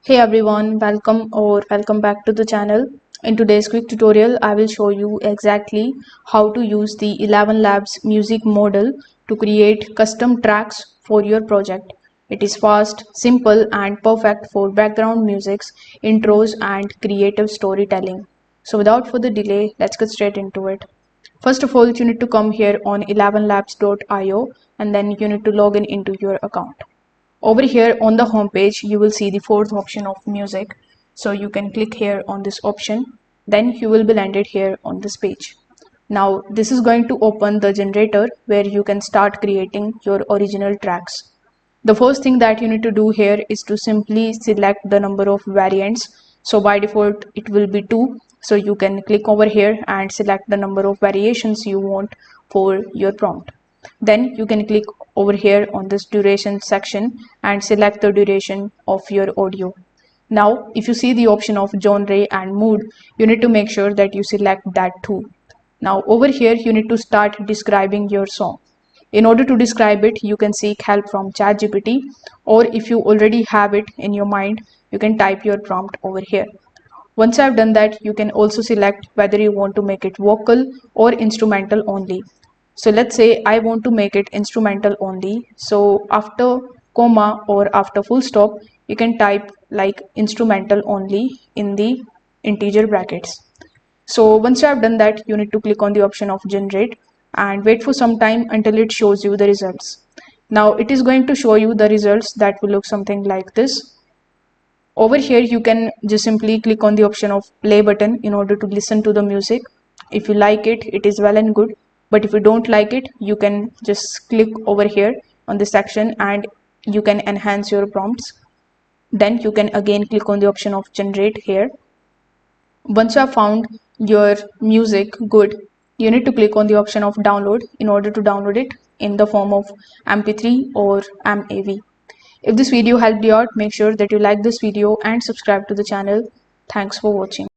Hey everyone, welcome back to the channel. In today's quick tutorial, I will show you exactly how to use the ElevenLabs Music Model to create custom tracks for your project. It is fast, simple and perfect for background musics, intros and creative storytelling. So without further delay, let's get straight into it. First of all, you need to come here on elevenlabs.io and then you need to log in into your account. Over here on the home page, you will see the fourth option of music. So you can click here on this option. Then you will be landed here on this page. Now this is going to open the generator where you can start creating your original tracks. The first thing that you need to do here is to simply select the number of variants. So by default it will be 2. So you can click over here and select the number of variations you want for your prompt. Then you can click over here on this duration section and select the duration of your audio. Now if you see the option of genre and mood, you need to make sure that you select that too. Now over here you need to start describing your song. In order to describe it, you can seek help from ChatGPT, or if you already have it in your mind, you can type your prompt over here. Once I've done that, you can also select whether you want to make it vocal or instrumental only. So let's say I want to make it instrumental only. So after comma or after full stop, you can type like instrumental only in the integer brackets. So once you have done that, you need to click on the option of generate and wait for some time until it shows you the results. Now it is going to show you the results that will look something like this. Over here you can just simply click on the option of play button in order to listen to the music. If you like it, it is well and good, but if you don't like it, you can just click over here on this section and you can enhance your prompts. Then you can again click on the option of generate here. Once you have found your music good, you need to click on the option of download in order to download it in the form of MP3 or MAV. If this video helped you out, make sure that you like this video and subscribe to the channel. Thanks for watching.